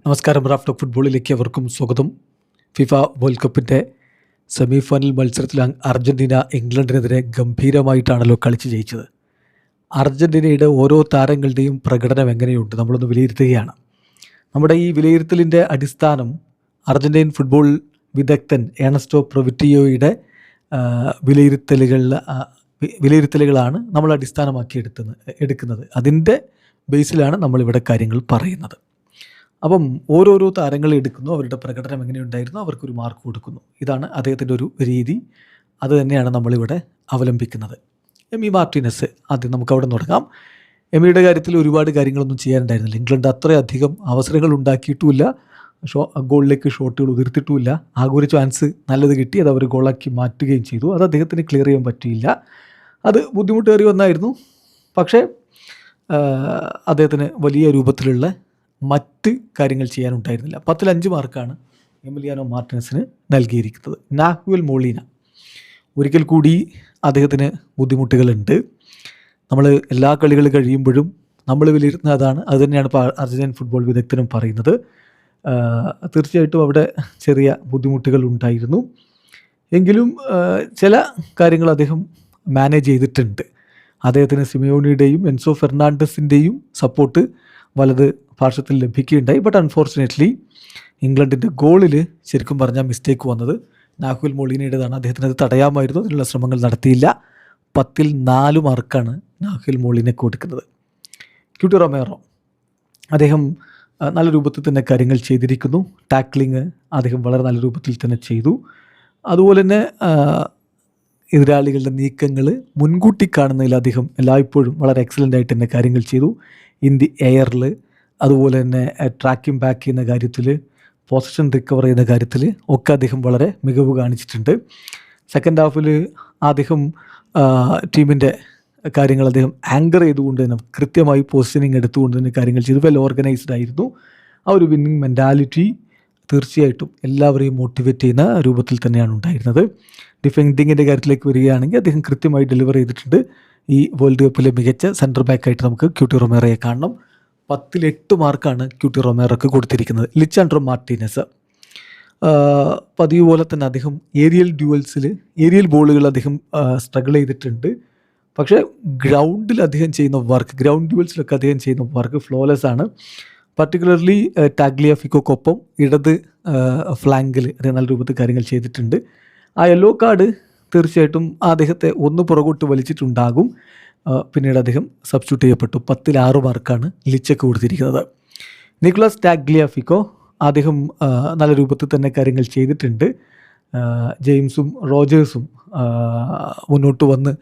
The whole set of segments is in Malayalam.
നമസ്കാരം. റാഫ് ടോക്ക് ഫുട്ബോളിലേക്ക് അവർക്കും സ്വാഗതം. ഫിഫ വേൾഡ് കപ്പിൻ്റെ സെമി ഫൈനൽ മത്സരത്തിൽ അർജൻറ്റീന ഇംഗ്ലണ്ടിനെതിരെ ഗംഭീരമായിട്ടാണല്ലോ കളിച്ച് ജയിച്ചത്. അർജൻറ്റീനയുടെ ഓരോ താരങ്ങളുടെയും പ്രകടനം എങ്ങനെയുണ്ട് നമ്മളൊന്ന് വിലയിരുത്തുകയാണ്. നമ്മുടെ ഈ വിലയിരുത്തലിൻ്റെ അടിസ്ഥാനം അർജൻറ്റീൻ ഫുട്ബോൾ വിദഗ്ധൻ ഏണസ്റ്റോ പ്രൊവിറ്റിയോയുടെ വിലയിരുത്തലുകളാണ് നമ്മൾ അടിസ്ഥാനമാക്കി എടുക്കുന്നത്. അതിൻ്റെ ബേസിലാണ് നമ്മളിവിടെ കാര്യങ്ങൾ പറയുന്നത്. അപ്പം ഓരോരോ താരങ്ങൾ എടുക്കുന്നു, അവരുടെ പ്രകടനം എങ്ങനെയുണ്ടായിരുന്നു, അവർക്കൊരു മാർക്ക് കൊടുക്കുന്നു. ഇതാണ് അദ്ദേഹത്തിൻ്റെ ഒരു രീതി. അത് തന്നെയാണ് നമ്മളിവിടെ അവലംബിക്കുന്നത്. എമി മാർട്ടിനസ്, ആദ്യം നമുക്ക് അവിടെ തുടങ്ങാം. എമിയുടെ കാര്യത്തിൽ ഒരുപാട് കാര്യങ്ങളൊന്നും ചെയ്യാനുണ്ടായിരുന്നില്ല. ഇംഗ്ലണ്ട് അത്രയധികം അവസരങ്ങൾ ഉണ്ടാക്കിയിട്ടുമില്ല, ഗോളിലേക്ക് ഷോട്ടുകൾ ഉതിർത്തിട്ടുമില്ല. ആകെ ഒരു ചാൻസ് നല്ലത് കിട്ടി, അത് അവർ ഗോളാക്കി മാറ്റുകയും ചെയ്തു. അത് അദ്ദേഹത്തിന് ക്ലിയർ ചെയ്യാൻ പറ്റിയില്ല. അത് ബുദ്ധിമുട്ടേറി വന്നായിരുന്നു. പക്ഷേ അദ്ദേഹത്തിന് വലിയ രൂപത്തിലുള്ള മറ്റ് കാര്യങ്ങൾ ചെയ്യാനുണ്ടായിരുന്നില്ല. 10-5 മാർക്കാണ് എമിലിയാനോ മാർട്ടിനസിന് നൽകിയിരിക്കുന്നത്. നാഹുവൽ മോളീന, ഒരിക്കൽ കൂടി അദ്ദേഹത്തിന് ബുദ്ധിമുട്ടുകളുണ്ട്. നമ്മൾ എല്ലാ കളികൾ കഴിയുമ്പോഴും നമ്മൾ വിലയിരുത്തുന്ന അതാണ്. അത് തന്നെയാണ് ഇപ്പോൾ അർജന്റീൻ ഫുട്ബോൾ വിദഗ്ധനും പറയുന്നത്. തീർച്ചയായിട്ടും അവിടെ ചെറിയ ബുദ്ധിമുട്ടുകൾ ഉണ്ടായിരുന്നു. എങ്കിലും ചില കാര്യങ്ങൾ അദ്ദേഹം മാനേജ് ചെയ്തിട്ടുണ്ട്. അദ്ദേഹത്തിന് സിമിയോണിയുടെയും എൻസോ ഫെർണാണ്ടസിൻ്റെയും സപ്പോർട്ട് വലത് പാർശ്വത്തിൽ ലഭിക്കുകയുണ്ടായി. ബട്ട് അൺഫോർച്ചുനേറ്റ്ലി ഇംഗ്ലണ്ടിൻ്റെ ഗോളിൽ ശരിക്കും പറഞ്ഞാൽ മിസ്റ്റേക്ക് വന്നത് നാഹുൽ മോളീനയുടേതാണ്. അദ്ദേഹത്തിന് അത് തടയാമായിരുന്നു, അതിനുള്ള ശ്രമങ്ങൾ നടത്തിയില്ല. 10-4 മാർക്കാണ് നാഹുൽ മോളീനെ കൊടുക്കുന്നത്. ക്യൂട്ടി റൊമേറോ, അദ്ദേഹം നല്ല രൂപത്തിൽ തന്നെ കാര്യങ്ങൾ ചെയ്തിരിക്കുന്നു. ടാക്ലിങ് അദ്ദേഹം വളരെ നല്ല രൂപത്തിൽ തന്നെ ചെയ്തു. അതുപോലെ തന്നെ എതിരാളികളുടെ നീക്കങ്ങൾ മുൻകൂട്ടി കാണുന്നതിൽ അദ്ദേഹം എല്ലായ്പ്പോഴും വളരെ എക്സലൻ്റ് ആയിട്ട് തന്നെ കാര്യങ്ങൾ ചെയ്തു. ഇൻ ദി എയറിൽ, അതുപോലെ തന്നെ ട്രാക്കിംഗ് ബാക്ക് ചെയ്യുന്ന കാര്യത്തിൽ, പൊസിഷൻ റിക്കവർ ചെയ്യുന്ന കാര്യത്തിൽ ഒക്കെ അദ്ദേഹം വളരെ മികവ് കാണിച്ചിട്ടുണ്ട്. സെക്കൻഡ് ഹാഫിൽ അദ്ദേഹം ടീമിൻ്റെ കാര്യങ്ങൾ അദ്ദേഹം ആങ്കർ ചെയ്തുകൊണ്ട് തന്നെ കൃത്യമായി പൊസിഷനിങ് എടുത്തുകൊണ്ട് തന്നെ കാര്യങ്ങൾ ചെയ്തു. വെൽ ഓർഗനൈസ്ഡ് ആയിരുന്നു. ആ ഒരു വിന്നിങ് മെൻറ്റാലിറ്റി തീർച്ചയായിട്ടും എല്ലാവരെയും മോട്ടിവേറ്റ് ചെയ്യുന്ന രൂപത്തിൽ തന്നെയാണ് ഉണ്ടായിരുന്നത്. ഡിഫെൻഡിങ്ങിൻ്റെ കാര്യത്തിലേക്ക് വരികയാണെങ്കിൽ അദ്ദേഹം കൃത്യമായി ഡെലിവർ ചെയ്തിട്ടുണ്ട്. ഈ വേൾഡ് കപ്പിലെ മികച്ച സെൻറ്റർ ബാക്കായിട്ട് നമുക്ക് ക്യൂട്ടി റൊമേറോയെ കാണണം. 10-8 മാർക്കാണ് ക്യൂട്ടി റൊമേറോക്ക് കൊടുത്തിരിക്കുന്നത്. ലിസാൻഡ്രോ മാർട്ടിനസ്, പതിവ് പോലെ തന്നെ അദ്ദേഹം ഏരിയൽ ബോളുകൾ അദ്ദേഹം സ്ട്രഗിൾ ചെയ്തിട്ടുണ്ട്. പക്ഷേ ഗ്രൗണ്ട് ഡ്യുവൽസിലൊക്കെ അദ്ദേഹം ചെയ്യുന്ന വർക്ക് ഫ്ലോലെസ് ആണ്. പർട്ടിക്കുലർലി ടാഗ്ലിയാഫിക്കോക്കൊപ്പം ഇടത് ഫ്ലാങ്കിൽ അദ്ദേഹം നല്ല രൂപത്തിൽ കാര്യങ്ങൾ ചെയ്തിട്ടുണ്ട്. ആ യെല്ലോ കാർഡ് തീർച്ചയായിട്ടും അദ്ദേഹത്തെ ഒന്ന് പുറകോട്ട് വലിച്ചിട്ടുണ്ടാകും. പിന്നീട് അദ്ദേഹം സബ്സ്റ്റിറ്റ്യൂട്ട് ചെയ്യപ്പെട്ടു. 10-6 മാർക്കാണ് ലിച്ചക്ക് കൊടുത്തിരിക്കുന്നത്. നിക്കോളാസ് ടാഗ്ലിയാഫിക്കോ, അദ്ദേഹം നല്ല രൂപത്തിൽ തന്നെ കാര്യങ്ങൾ ചെയ്തിട്ടുണ്ട്. ജെയിംസും റോജേഴ്സും മുന്നോട്ട് വന്ന്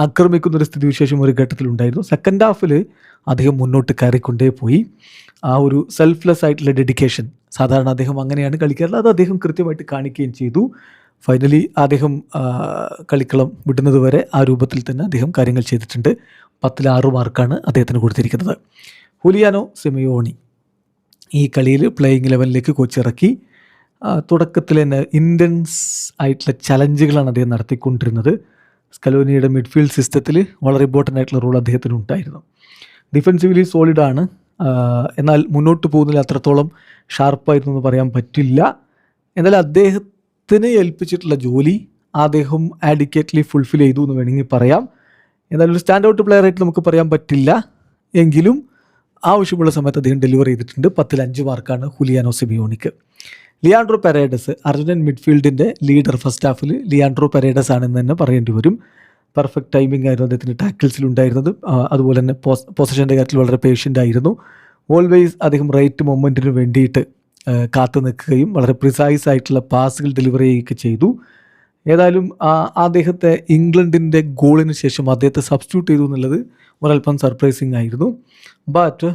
ആക്രമിക്കുന്നൊരു സ്ഥിതിവിശേഷം ഒരു ഘട്ടത്തിലുണ്ടായിരുന്നു. സെക്കൻഡ് ഹാഫിൽ അദ്ദേഹം മുന്നോട്ട് കയറിക്കൊണ്ടേ പോയി. ആ ഒരു സെൽഫ്ലെസ് ആയിട്ടുള്ള ഡെഡിക്കേഷൻ, സാധാരണ അദ്ദേഹം അങ്ങനെയാണ് കളിക്കാറുള്ളത്, അത് അദ്ദേഹം കൃത്യമായിട്ട് കാണിക്കുകയും ചെയ്തു. ഫൈനലി അദ്ദേഹം കളിക്കളം വിടുന്നത് വരെ ആ രൂപത്തിൽ തന്നെ അദ്ദേഹം കാര്യങ്ങൾ ചെയ്തിട്ടുണ്ട്. 10-6 മാർക്കാണ് അദ്ദേഹത്തിന് കൊടുത്തിരിക്കുന്നത്. ഹുലിയാനോ സിമിയോണി, ഈ കളിയിൽ പ്ലേയിങ് 11ലേക്ക് കോച്ച് ഇറക്കി. തുടക്കത്തിൽ തന്നെ ഇൻറ്റൻസ് ആയിട്ടുള്ള ചലഞ്ചുകളാണ് അദ്ദേഹം നടത്തിക്കൊണ്ടിരുന്നത്. സ്കലോനിയുടെ മിഡ്ഫീൽഡ് സിസ്റ്റത്തിൽ വളരെ ഇമ്പോർട്ടൻ്റ് ആയിട്ടുള്ള റോൾ അദ്ദേഹത്തിന് ഉണ്ടായിരുന്നു. ഡിഫെൻസീവ്ലി സോളിഡാണ്, എന്നാൽ മുന്നോട്ട് പോകുന്നതിൽ അത്രത്തോളം ഷാർപ്പായിരുന്നു എന്ന് പറയാൻ പറ്റില്ല. എന്നാൽ അദ്ദേഹത്തിന് ഏൽപ്പിച്ചിട്ടുള്ള ജോലി അദ്ദേഹം ആഡിക്വേറ്റ്ലി ഫുൾഫിൽ ചെയ്തു എന്ന് വേണമെങ്കിൽ പറയാം. എന്നാലും ഒരു സ്റ്റാൻഡ് ഔട്ട് പ്ലെയർ ആയിട്ട് നമുക്ക് പറയാൻ പറ്റില്ല, എങ്കിലും ആവശ്യമുള്ള സമയത്ത് അദ്ദേഹം ഡെലിവർ ചെയ്തിട്ടുണ്ട്. 10-5 മാർക്കാണ് ഹുലിയാനോ സിമിയോണിക്ക്. ലിയാൻഡ്രോ പെരേഡസ്, അർജന്റീൻ മിഡ്ഫീൽഡിൻ്റെ ലീഡർ. ഫസ്റ്റ് ഹാഫിൽ ലിയാൻഡ്രോ പെരേഡസ് ആണെന്ന് തന്നെ പറയേണ്ടി വരും. പെർഫെക്റ്റ് ടൈമിംഗ് ആയിരുന്നു അദ്ദേഹത്തിൻ്റെ ടാക്കിൾസിലുണ്ടായിരുന്നത്. അതുപോലെ തന്നെ പൊസിഷൻ്റെ കാര്യത്തിൽ വളരെ പേഷ്യൻ്റ് ആയിരുന്നു. ഓൾവേസ് അദ്ദേഹം റൈറ്റ് മൊമെൻറ്റിന് വേണ്ടിയിട്ട് കാത്തു നിൽക്കുകയും വളരെ പ്രിസൈസ് ആയിട്ടുള്ള പാസുകൾ ഡെലിവറി ചെയ്യുകയൊക്കെ ചെയ്തു. ഏതായാലും അദ്ദേഹത്തെ ഇംഗ്ലണ്ടിൻ്റെ ഗോളിന് ശേഷം അദ്ദേഹത്തെ സബ്സ്റ്റിറ്റ്യൂട്ട് ചെയ്തു എന്നുള്ളത് ഒരൽപ്പം സർപ്രൈസിങ് ആയിരുന്നു. ബട്ട്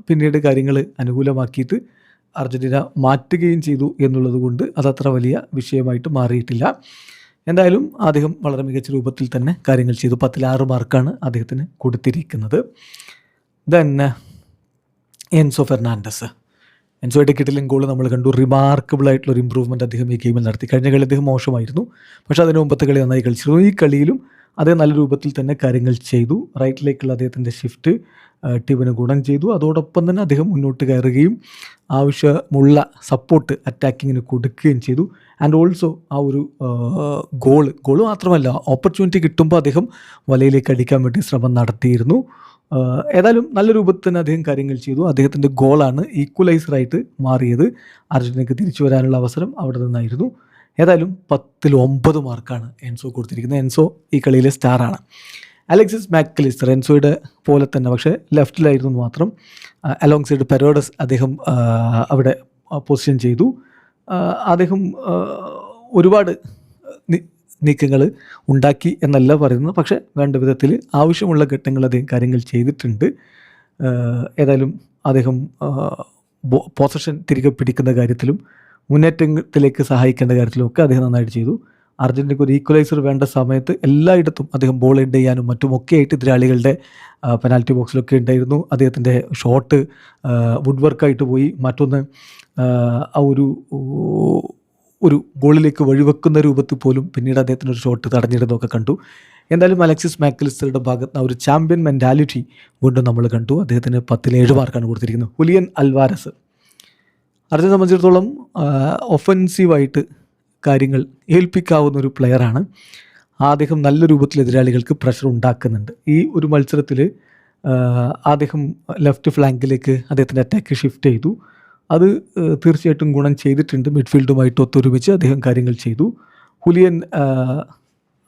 പിന്നീട് കാര്യങ്ങൾ അനുകൂലമാക്കിയിട്ട് അർജൻറ്റീന മാറ്റുകയും ചെയ്തു എന്നുള്ളത് കൊണ്ട് അതത്ര വലിയ വിഷയമായിട്ട് മാറിയിട്ടില്ല. എന്തായാലും അദ്ദേഹം വളരെ മികച്ച രൂപത്തിൽ തന്നെ കാര്യങ്ങൾ ചെയ്തു. 10-6 മാർക്കാണ് അദ്ദേഹത്തിന് കൊടുത്തിരിക്കുന്നത്. ദെൻ എൻസോ ഫെർണാണ്ടസ്, എൻസോയുടെ കിട്ടിലും ഗോൾ നമ്മൾ കണ്ടു. റിമാർക്കബിൾ ആയിട്ടുള്ളൊരു ഇമ്പ്രൂവ്മെൻറ്റ് അദ്ദേഹം ഈ ഗെയിമിൽ നടത്തി. കഴിഞ്ഞ കളി അദ്ദേഹം മോശമായിരുന്നു, പക്ഷേ അതിന് മുമ്പത്തെ കളി നന്നായി കളിച്ചിരുന്നു. ഈ കളിയിലും അദ്ദേഹം നല്ല രൂപത്തിൽ തന്നെ കാര്യങ്ങൾ ചെയ്തു. റൈറ്റിലേക്കുള്ള അദ്ദേഹത്തിൻ്റെ ഷിഫ്റ്റ് ടീമിന് ഗുണം ചെയ്തു. അതോടൊപ്പം തന്നെ അദ്ദേഹം മുന്നോട്ട് കയറുകയും ആവശ്യമുള്ള സപ്പോർട്ട് അറ്റാക്കിങ്ങിന് കൊടുക്കുകയും ചെയ്തു. ആൻഡ് ഓൾസോ ആ ഒരു ഗോള് മാത്രമല്ല, ഓപ്പർച്യൂണിറ്റി കിട്ടുമ്പോൾ അദ്ദേഹം വലയിലേക്ക് അടിക്കാൻ വേണ്ടി ശ്രമം നടത്തിയിരുന്നു. ഏതായാലും നല്ല രൂപത്തിൽ തന്നെ അദ്ദേഹം കാര്യങ്ങൾ ചെയ്തു. അദ്ദേഹത്തിൻ്റെ ഗോളാണ് ഈക്വലൈസറായിട്ട് മാറിയത്. അർജന്റീനയ്ക്ക് തിരിച്ചു വരാനുള്ള അവസരം അവിടെ നിന്നായിരുന്നു. ഏതായാലും 10ൽ 9 മാർക്കാണ് എൻസോ കൊടുത്തിരിക്കുന്നത്. എൻസോ ഈ കളിയിലെ സ്റ്റാറാണ്. അലക്സിസ് മാക്കലിസ്റ്റർ എൻസോയുടെ പോലെ തന്നെ, പക്ഷേ ലെഫ്റ്റിലായിരുന്നു മാത്രം. അലോങ് സൈഡ് പെരോഡസ് അദ്ദേഹം അവിടെ പൊസിഷൻ ചെയ്തു. അദ്ദേഹം ഒരുപാട് നീക്കങ്ങൾ ഉണ്ടാക്കി എന്നല്ല പറയുന്നത്, പക്ഷേ വേണ്ട വിധത്തിൽ ആവശ്യമുള്ള ഘട്ടങ്ങൾ അദ്ദേഹം കാര്യങ്ങൾ ചെയ്തിട്ടുണ്ട്. ഏതായാലും അദ്ദേഹം പൊസഷൻ തിരികെ പിടിക്കുന്ന കാര്യത്തിലും മുന്നേറ്റത്തിലേക്ക് സഹായിക്കേണ്ട കാര്യത്തിലുമൊക്കെ അദ്ദേഹം നന്നായിട്ട് ചെയ്തു. അർജന്റീനയ്ക്ക് ഒരു ഈക്വലൈസർ വേണ്ട സമയത്ത് എല്ലായിടത്തും അദ്ദേഹം ബോൾ എൻഡ് ചെയ്യാനും മറ്റുമൊക്കെ ആയിട്ട് എതിരാളികളുടെ പെനാൽറ്റി ബോക്സിലൊക്കെ ഉണ്ടായിരുന്നു. അദ്ദേഹത്തിൻ്റെ ഷോട്ട് വുഡ് വർക്കായിട്ട് പോയി. മറ്റൊന്ന് ആ ഒരു ഗോളിലേക്ക് വഴിവെക്കുന്ന രൂപത്തിൽ പോലും പിന്നീട് അദ്ദേഹത്തിൻ്റെ ഒരു ഷോട്ട് തടഞ്ഞിടുന്നതൊക്കെ കണ്ടു. എന്തായാലും അലക്സിസ് മാക്കലിസ്റ്ററുടെ ഭാഗത്ത് ഒരു ചാമ്പ്യൻ മെൻറ്റാലിറ്റി വീണ്ടും നമ്മൾ കണ്ടു. അദ്ദേഹത്തിന് 10ൽ 7 മാർക്കാണ് കൊടുത്തിരിക്കുന്നത്. ഹുലിയൻ അൽവാരസ് അർജന്റീനയെ സംബന്ധിച്ചിടത്തോളം ഒഫൻസീവായിട്ട് കാര്യങ്ങൾ ഏൽപ്പിക്കാവുന്ന ഒരു പ്ലെയറാണ്. അദ്ദേഹം നല്ല രൂപത്തിൽ എതിരാളികൾക്ക് പ്രഷർ ഉണ്ടാക്കുന്നുണ്ട്. ഈ ഒരു മത്സരത്തിൽ അദ്ദേഹം ലെഫ്റ്റ് ഫ്ലാങ്കിലേക്ക് അദ്ദേഹത്തിൻ്റെ അറ്റാക്ക് ഷിഫ്റ്റ് ചെയ്തു. അത് തീർച്ചയായിട്ടും ഗുണം ചെയ്തിട്ടുണ്ട്. മിഡ്ഫീൽഡുമായിട്ട് ഒത്തൊരുമിച്ച് അദ്ദേഹം കാര്യങ്ങൾ ചെയ്തു. ഹുലിയൻ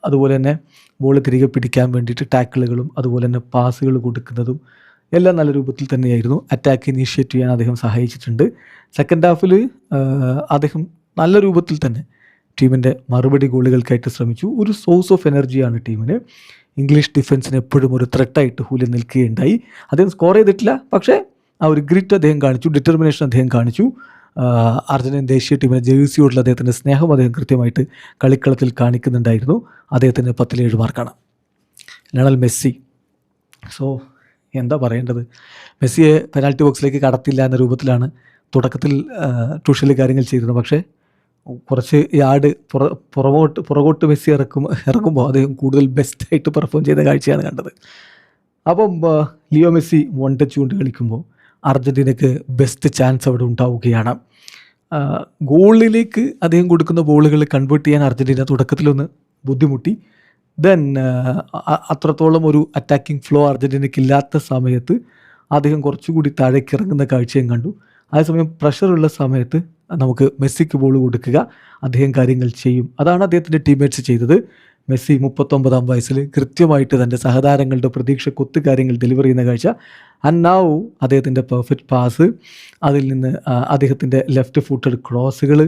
അതുപോലെ തന്നെ ബോൾ തിരികെ പിടിക്കാൻ വേണ്ടിയിട്ട് ടാക്കിളുകളും അതുപോലെ തന്നെ പാസുകൾ കൊടുക്കുന്നതും എല്ലാം നല്ല രൂപത്തിൽ തന്നെയായിരുന്നു. അറ്റാക്ക് ഇനീഷ്യേറ്റ് ചെയ്യാൻ അദ്ദേഹം സഹായിച്ചിട്ടുണ്ട്. സെക്കൻഡ് ഹാഫിൽ അദ്ദേഹം നല്ല രൂപത്തിൽ തന്നെ ടീമിൻ്റെ മറുപടി ഗോളുകൾക്കായിട്ട് ശ്രമിച്ചു. ഒരു സോഴ്സ് ഓഫ് എനർജിയാണ് ടീമിന്. ഇംഗ്ലീഷ് ഡിഫൻസിന് എപ്പോഴും ഒരു ത്രെട്ടായിട്ട് ഹുലിയൻ നിൽക്കുകയുണ്ടായി. അദ്ദേഹം സ്കോർ ചെയ്തിട്ടില്ല, പക്ഷേ ആ ഒരു ഗ്രിറ്റ് അദ്ദേഹം കാണിച്ചു, ഡിറ്റർമിനേഷൻ അദ്ദേഹം കാണിച്ചു. അർജന്റീൻ ദേശീയ ടീമിൻ്റെ ജേഴ്സിയോടുള്ള അദ്ദേഹത്തിൻ്റെ സ്നേഹം അദ്ദേഹം കൃത്യമായിട്ട് കളിക്കളത്തിൽ കാണിക്കുന്നുണ്ടായിരുന്നു. അദ്ദേഹത്തിന് 10ൽ 7 മാർക്കാണ്. ലയണൽ മെസ്സി, എന്താ പറയേണ്ടത്, മെസ്സിയെ പെനാൽറ്റി ബോക്സിലേക്ക് കടത്തില്ല എന്ന രൂപത്തിലാണ് തുടക്കത്തിൽ ട്യൂഷനിൽ കാര്യങ്ങൾ ചെയ്തത്. പക്ഷേ കുറച്ച് യാർഡ് പുറകോട്ട് മെസ്സി ഇറക്കുമ്പോൾ അദ്ദേഹം കൂടുതൽ ബെസ്റ്റായിട്ട് പെർഫോം ചെയ്ത കാഴ്ചയാണ് കണ്ടത്. അപ്പം ലിയോ മെസ്സി വൺ ടച്ച് കൊണ്ട് കളിക്കുമ്പോൾ അർജന്റീനയ്ക്ക് ബെസ്റ്റ് ചാൻസ് അവിടെ ഉണ്ടാവുകയാണ്. ഗോളിലേക്ക് അദ്ദേഹം കൊടുക്കുന്ന ബോളുകൾ കൺവേർട്ട് ചെയ്യാൻ അർജന്റീന തുടക്കത്തിലൊന്ന് ബുദ്ധിമുട്ടി. ദെൻ അത്രത്തോളം ഒരു അറ്റാക്കിംഗ് ഫ്ലോ അർജന്റീനയ്ക്ക് ഇല്ലാത്ത സമയത്ത് അദ്ദേഹം കുറച്ചുകൂടി താഴേക്ക് ഇറങ്ങുന്ന കാഴ്ചയും കണ്ടു. അതേസമയം പ്രഷറുള്ള സമയത്ത് നമുക്ക് മെസ്സിക്ക് ബോൾ കൊടുക്കുക, അദ്ദേഹം കാര്യങ്ങൾ ചെയ്യും. അതാണ് അദ്ദേഹത്തിൻ്റെ ടീംമേറ്റ്സ് ചെയ്തത്. മെസ്സി 39-ാം വയസ്സിൽ കൃത്യമായിട്ട് തൻ്റെ സഹതാരങ്ങളുടെ പ്രതീക്ഷക്കൊത്ത് കാര്യങ്ങൾ ഡെലിവർ ചെയ്യുന്ന കാഴ്ച. ആൻഡ് നൗ അദ്ദേഹത്തിൻ്റെ പെർഫെക്റ്റ് പാസ്, അതിൽ നിന്ന് അദ്ദേഹത്തിൻ്റെ ലെഫ്റ്റ് ഫൂട്ടഡ് ക്രോസുകൾ,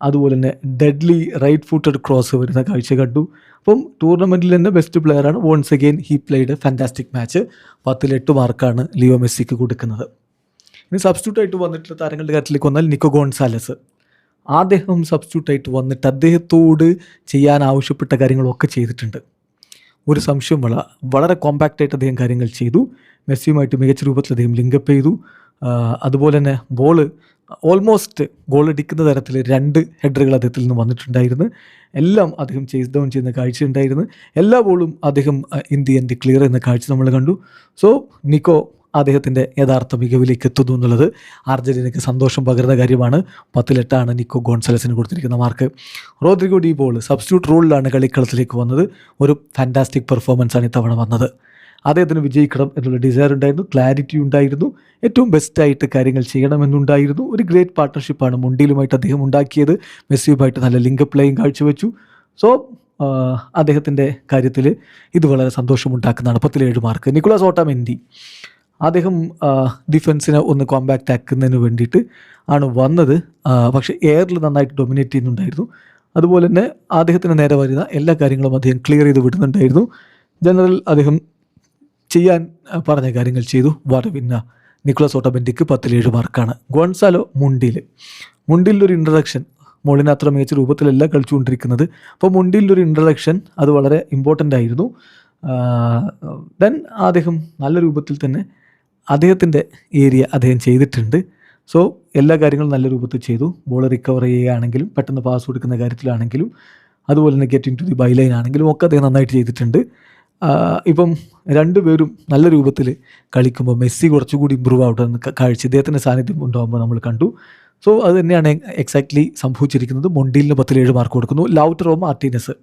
അതുപോലെ തന്നെ ഡെഡ്ലി റൈറ്റ് ഫൂട്ടഡ് ക്രോസ് വരുന്ന കാഴ്ച കണ്ടു. അപ്പം ടൂർണമെൻറ്റിൽ തന്നെ ബെസ്റ്റ് പ്ലെയറാണ്. Once again he played a fantastic match. 10ൽ 8 മാർക്കാണ് ലിയോ മെസ്സിക്ക് കൊടുക്കുന്നത്. ഇനി സബ്സ്റ്റിറ്റ്യൂട്ടായിട്ട് വന്നിട്ടുള്ള താരങ്ങളുടെ കാര്യത്തിലേക്ക് വന്നാൽ നിക്കോ ഗോൺസാലസ്. അദ്ദേഹം സബ്സ്റ്റിറ്റ്യൂട്ടായിട്ട് വന്നിട്ട് അദ്ദേഹത്തോട് ചെയ്യാൻ ആവശ്യപ്പെട്ട കാര്യങ്ങളൊക്കെ ചെയ്തിട്ടുണ്ട്. ഒരു സംശയം വളരെ കോമ്പാക്റ്റായിട്ട് അദ്ദേഹം കാര്യങ്ങൾ ചെയ്തു. മെസ്സിയുമായിട്ട് മികച്ച രൂപത്തിൽ അദ്ദേഹം ലിങ്കപ്പ് ചെയ്തു. അതുപോലെ തന്നെ ബോൾ ഓൾമോസ്റ്റ് ഗോൾ അടിക്കുന്ന തരത്തിൽ 2 ഹെഡറുകൾ അദ്ദേഹത്തിൽ നിന്ന് വന്നിട്ടുണ്ടായിരുന്നു. എല്ലാം അദ്ദേഹം ചേസ് ഡൗൺ ചെയ്യുന്ന കാഴ്ച ഉണ്ടായിരുന്നു. എല്ലാ ബോളും അദ്ദേഹം ഇൻ ദി എൻഡ് ക്ലിയർ ചെയ്യുന്ന കാഴ്ച നമ്മൾ കണ്ടു. സോ നിക്കോ അദ്ദേഹത്തിൻ്റെ യഥാർത്ഥ മികവിലേക്ക് എത്തുന്നു എന്നുള്ളത് അർജന്റീനയ്ക്ക് സന്തോഷം പകരുന്ന കാര്യമാണ്. 10ൽ 8 നിക്കോ ഗോൺസാലസിന് കൊടുത്തിരിക്കുന്ന mark. Rodrigo De Paul substitute റോളിലാണ് കളിക്കളത്തിലേക്ക് വന്നത്. ഒരു ഫാൻറ്റാസ്റ്റിക് പെർഫോമൻസാണ് ഇത്തവണ വന്നത്. അദ്ദേഹത്തിന് വിജയിക്കണം എന്നുള്ള ഡിസയർ ഉണ്ടായിരുന്നു, ക്ലാരിറ്റി ഉണ്ടായിരുന്നു, ഏറ്റവും ബെസ്റ്റായിട്ട് കാര്യങ്ങൾ ചെയ്യണമെന്നുണ്ടായിരുന്നു. ഒരു ഗ്രേറ്റ് പാർട്ട്ണർഷിപ്പാണ് മുണ്ടിയിലുമായിട്ട് അദ്ദേഹം ഉണ്ടാക്കിയത്. മെസ്സിയുമായിട്ട് നല്ല ലിങ്ക് പ്ലേയും കാഴ്ചവെച്ചു. സോ അദ്ദേഹത്തിൻ്റെ കാര്യത്തിൽ ഇത് വളരെ സന്തോഷമുണ്ടാക്കുന്നതാണ്. 10ൽ 7 മാർക്ക്. നിക്കോളാസ് ഓട്ടമെൻഡി, അദ്ദേഹം ഡിഫൻസിനെ ഒന്ന് കോമ്പാക്റ്റ് ആക്കുന്നതിന് വേണ്ടിയിട്ട് ആണ് വന്നത്. പക്ഷേ എയറിൽ നന്നായിട്ട് ഡൊമിനേറ്റ് ചെയ്യുന്നുണ്ടായിരുന്നു. അതുപോലെ തന്നെ അദ്ദേഹത്തിന് നേരെ വരുന്ന എല്ലാ കാര്യങ്ങളും അദ്ദേഹം ക്ലിയർ ചെയ്ത് വിടുന്നുണ്ടായിരുന്നു. ജനറൽ അദ്ദേഹം ചെയ്യാൻ പറഞ്ഞ കാര്യങ്ങൾ ചെയ്തു. വരവിന്ന നിക്കോളാസ് ഓട്ടമെൻഡിക്ക് 10ൽ 7 മാർക്കാണ്. ഗോൺസാലോ മുണ്ടിലൊരു ഇൻട്രഡക്ഷൻ, മോളിന് അത്ര മികച്ച രൂപത്തിലല്ല കളിച്ചുകൊണ്ടിരിക്കുന്നത്. അപ്പോൾ മുണ്ടിലൊരു ഇൻട്രഡക്ഷൻ അത് വളരെ ഇമ്പോർട്ടൻ്റ് ആയിരുന്നു. ദെൻ അദ്ദേഹം നല്ല രൂപത്തിൽ തന്നെ അദ്ദേഹത്തിൻ്റെ ഏരിയ അദ്ദേഹം ചെയ്തിട്ടുണ്ട്. സോ എല്ലാ കാര്യങ്ങളും നല്ല രൂപത്തിൽ ചെയ്തു. ബോൾ റിക്കവർ ചെയ്യുകയാണെങ്കിലും പെട്ടെന്ന് പാസ് കൊടുക്കുന്ന കാര്യത്തിലാണെങ്കിലും അതുപോലെ തന്നെ getting to the by line ആണെങ്കിലും ഒക്കെ അദ്ദേഹം നന്നായിട്ട് ചെയ്തിട്ടുണ്ട്. ഇപ്പം രണ്ടുപേരും നല്ല രൂപത്തിൽ കളിക്കുമ്പോൾ മെസ്സി കുറച്ചുകൂടി ഇമ്പ്രൂവ് ആവട്ടെന്ന് കാഴ്ച ഇദ്ദേഹത്തിൻ്റെ സാന്നിധ്യം ഉണ്ടാകുമ്പോൾ നമ്മൾ കണ്ടു. സോ അത് തന്നെയാണ് എക്സാക്ട്ലി സംഭവിച്ചിരിക്കുന്നത്. മൊണ്ടീലിന് 10-7 മാർക്ക് കൊടുക്കുന്നു. ലൗറ്ററോ മാർട്ടീനസ്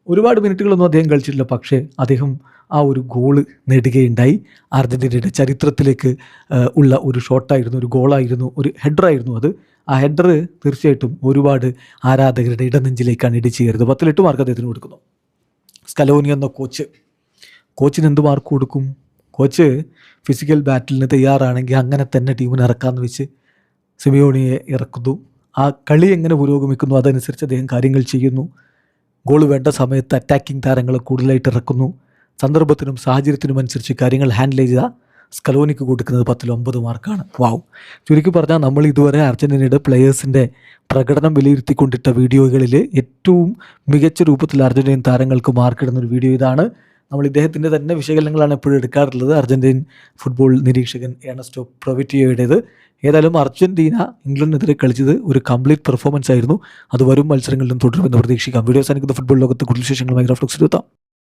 ഒരുപാട് മിനിറ്റുകളൊന്നും അദ്ദേഹം കളിച്ചിട്ടില്ല, പക്ഷേ അദ്ദേഹം ആ ഒരു ഗോള് നേടുകയുണ്ടായി. അർജൻറ്റീനയുടെ ചരിത്രത്തിലേക്ക് ഉള്ള ഒരു ഷോട്ടായിരുന്നു, ഒരു ഗോളായിരുന്നു, ഒരു ഹെഡറായിരുന്നു അത്. ആ ഹെഡർ തീർച്ചയായിട്ടും ഒരുപാട് ആരാധകരുടെ ഇടനെഞ്ചിലേക്കാണ് ഇടിച്ചു കയറുന്നത്. 10-8 മാർക്ക് അദ്ദേഹത്തിന് കൊടുക്കുന്നു. സ്കലോനി എന്ന കോച്ചിന് എന്ത് മാർക്ക് കൊടുക്കും? കോച്ച് ഫിസിക്കൽ ബാറ്റിലിന് തയ്യാറാണെങ്കിൽ അങ്ങനെ തന്നെ ടീമിനെ ഇറക്കാമെന്ന് വെച്ച് സിമിയോണിയെ ഇറക്കുന്നു. ആ കളി എങ്ങനെ പുരോഗമിക്കുന്നു അതനുസരിച്ച് അദ്ദേഹം കാര്യങ്ങൾ ചെയ്യുന്നു. ഗോൾ വേണ്ട സമയത്ത് അറ്റാക്കിംഗ് താരങ്ങളെ കൂടുതലായിട്ട് ഇറക്കുന്നു. സന്ദർഭത്തിനും സാഹചര്യത്തിനും അനുസരിച്ച് കാര്യങ്ങൾ ഹാൻഡിൽ ചെയ്ത സ്കലോനിക്ക് കൊടുക്കുന്നത് 10-9 മാർക്കാണ്. വാവ്! ചുരുക്കി പറഞ്ഞാൽ നമ്മൾ ഇതുവരെ അർജൻറ്റീനയുടെ പ്ലെയേഴ്സിൻ്റെ പ്രകടനം വിലയിരുത്തിക്കൊണ്ടിട്ട വീഡിയോകളിൽ ഏറ്റവും മികച്ച രൂപത്തിൽ അർജൻറ്റീൻ താരങ്ങൾക്ക് മാർക്കിടുന്ന ഒരു വീഡിയോ ഇതാണ്. നമ്മൾ ഇദ്ദേഹത്തിൻ്റെ തന്നെ വിശകലനങ്ങളാണ് എപ്പോഴും എടുക്കാറുള്ളത്, അർജൻറ്റീൻ ഫുട്ബോൾ നിരീക്ഷകൻ ഏണസ്റ്റോ പ്രൊവിറ്റിയോയുടേത്. ഏതായാലും അർജൻറ്റീന ഇംഗ്ലണ്ടിനെതിരെ കളിച്ചത് ഒരു കംപ്ലീറ്റ് പെർഫോമൻസ് ആയിരുന്നു. അത് വരും മത്സരങ്ങളിലും തുടരുമെന്ന് പ്രതീക്ഷിക്കാം. വീഡിയോ സാധിക്കുന്ന ഫുട്ബോൾ ലോകത്ത് കൂടുതൽ വിശേഷങ്ങളുമായി ഗ്രാഫ്ലോക്സ് എടുത്താം.